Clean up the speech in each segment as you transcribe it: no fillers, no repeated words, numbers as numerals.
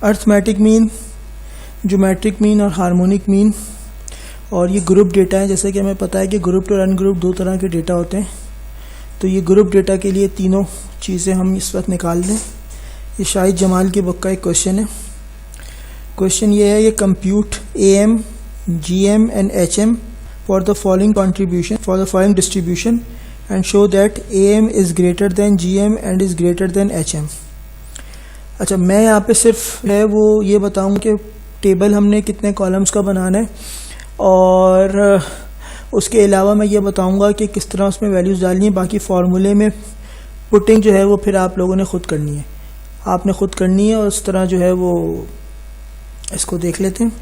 Arithmetic mean, geometric mean और harmonic mean, और ये ग्रुप डेटा है। जैसे कि हमें पता है कि ग्रुप्ड और अनग्रुप्ड दो तरह के डेटा होते हैं, तो ये ग्रुप डेटा के लिए तीनों चीज़ें हम इस वक्त निकाल लें। ये शाहिद जमाल की बुक का एक क्वेश्चन है। क्वेश्चन ये है, ये compute AM, GM and HM for the following contribution for the following distribution and show that AM is greater than GM and is greater than HM। अच्छा, मैं यहाँ पे सिर्फ है वो ये बताऊँ कि टेबल हमने कितने कॉलम्स का बनाना है, और उसके अलावा मैं ये बताऊँगा कि किस तरह उसमें वैल्यूज़ डालनी है। बाकी फार्मूले में पुटिंग जो है वो फिर आप लोगों ने ख़ुद करनी है, आपने ख़ुद करनी है, और उस तरह जो है वो इसको देख लेते हैं।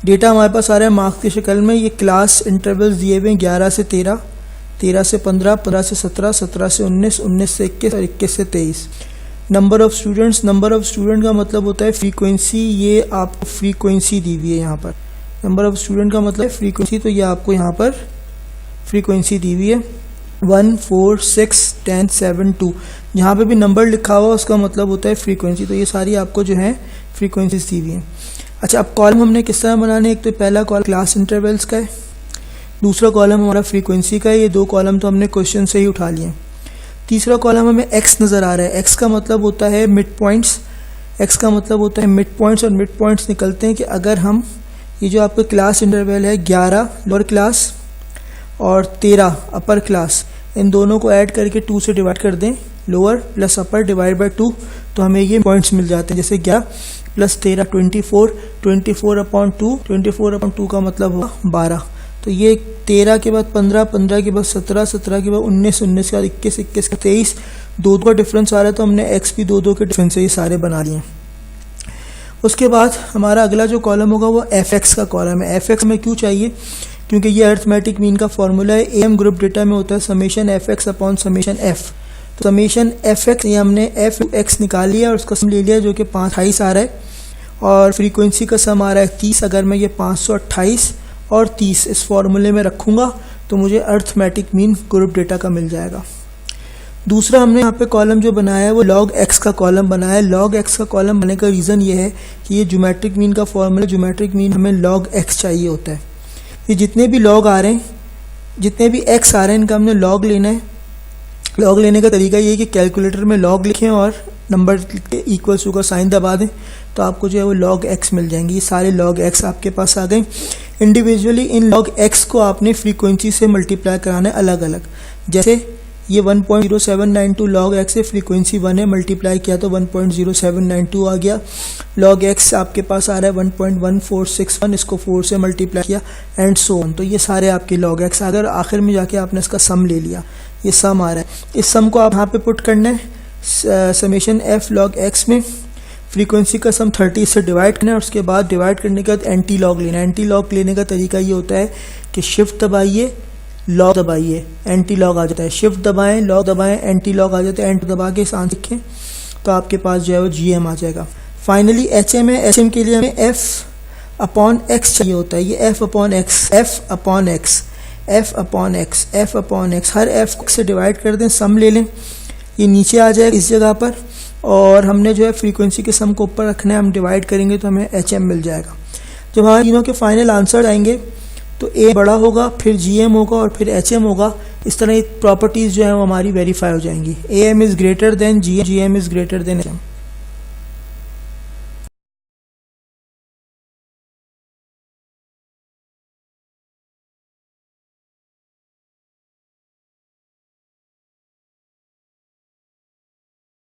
डेटा हमारे पास आ रहा है मार्क्स की शक्ल में। ये क्लास इंटरवल्स दिए हुए हैं 11 से 13, 13 से 15, 15 से 17, 17 से 19, 19 से 21 और 21 से 23। Number of students, number of student का मतलब होता है फ्रीक्वेंसी। ये आपको फ्रीक्वेंसी दी हुई है यहाँ पर। नंबर ऑफ़ स्टूडेंट का मतलब है फ्रीक्वेंसी, तो ये आपको यहाँ पर फ्रीक्वेंसी दी हुई है 1, 4, 6, 10, 7, 2। जहाँ पे भी नंबर लिखा हुआ उसका मतलब होता है फ्रीक्वेंसी। तो ये सारी आपको जो है फ्रीक्वेंसीज दी हुई हैं। अच्छा, अब कॉलम हमने किस तरह बनाने, एक तो पहला कॉलम क्लास इंटरवल्स का है, दूसरा कॉलम हमारा फ्रीक्वेंसी का है। ये दो कॉलम तो हमने क्वेश्चन से ही उठा लिए। तीसरा कॉलम हमें एक्स नज़र आ रहा है। एक्स का मतलब होता है मिड पॉइंट्स, एक्स का मतलब होता है मिड पॉइंट्स, और मिड पॉइंट्स निकलते हैं कि अगर हम ये जो आपका क्लास इंटरवल है 11 लोअर क्लास और 13 अपर क्लास, इन दोनों को ऐड करके 2 से डिवाइड कर दें, lower plus upper divide by 2, तो हमें ये पॉइंट्स मिल जाते हैं। जैसे 11 प्लस 13 24, 24 अपॉन 2, 24 अपॉन 2 का मतलब हुआ 12। तो ये 13 के बाद 15, 15 के बाद 17, 17 के बाद 19, 19 के बाद 21, 21 का 23, 2 का डिफरेंस आ रहा है, तो हमने एक्स भी 2 के डिफरेंस से ये सारे बना लिए। उसके बाद हमारा अगला जो कॉलम होगा वो FX का कॉलम है। FX में क्यों चाहिए, क्योंकि ये अर्थमेटिक मीन का फॉर्मूला है। AM ग्रुप डेटा में होता है summation FX upon summation F। तो समेशन FX ये हमने FX निकाल लिया और उसका सम ले लिया जो कि 528 आ रहा है, और फ्रीक्वेंसी का सम आ रहा है 30। अगर मैं ये 528 और 30 इस फॉर्मूले में रखूँगा तो मुझे अर्थमेटिक मीन ग्रुप डेटा का मिल जाएगा। दूसरा हमने यहाँ पे कॉलम जो बनाया है वो log x का कॉलम बनाया है। log x का कॉलम बनाने का रीज़न ये है कि ये ज्योमेट्रिक मीन का फॉर्मूला, ज्योमेट्रिक मीन हमें log x चाहिए होता है। ये जितने भी log आ रहे हैं, जितने भी x आ रहे हैं, इनका हमने log लेना है। log लेने का तरीका ये है कि कैलकुलेटर में log लिखें और नंबर के इक्वल टू का साइन दबा दें, तो आपको जो है वो log x मिल जाएंगे। ये सारे log x आपके पास आ गए। इंडिविजुअली इन log x को आपने फ्रीक्वेंसी से मल्टीप्लाई कराना है अलग अलग। जैसे ये 1.0792 log x से फ्रीक्वेंसी 1 है, मल्टीप्लाई किया तो 1.0792 आ गया। log x आपके पास आ रहा है 1.1461, इसको 4 से मल्टीप्लाई किया एंड सो ऑन। तो ये सारे आपके log x आ गए। आखिर में जाके आपने इसका सम ले लिया, ये सम आ रहा है। इस सम को आप यहाँ पे पुट करना है समेशन f log x में। फ्रीक्वेंसी का सम 30 से डिवाइड करना है, और उसके बाद डिवाइड करने के बाद एंटी लॉग लेना है। एंटी लॉग लेने का तरीका ये होता है कि शिफ्ट दबाइए, लॉग दबाइए, एंटी लॉग आ जाता है। शिफ्ट दबाएं, लॉग दबाएं, एंटी लॉग आ जाता है। एंटर दबा के आसान सीखें तो आपके पास जो है वो GM आ जाएगा। फाइनली HM है। HM के लिए हमें f अपॉन x चाहिए होता है। ये f upon x, f upon x, f upon x, f upon x, हर f से डिवाइड कर दें, सम ले लें, ये नीचे आ जाएगा इस जगह पर, और हमने जो है फ्रीक्वेंसी के सम को ऊपर रखना है। हम डिवाइड करेंगे तो हमें HM मिल जाएगा। जब हमारे तीनों के फाइनल आंसर आएंगे तो A बड़ा होगा, फिर GM होगा और फिर HM होगा। इस तरह प्रॉपर्टीज़ जो है वो हमारी वेरीफाई हो जाएंगी। AM is greater than GM, GM is greater than HM।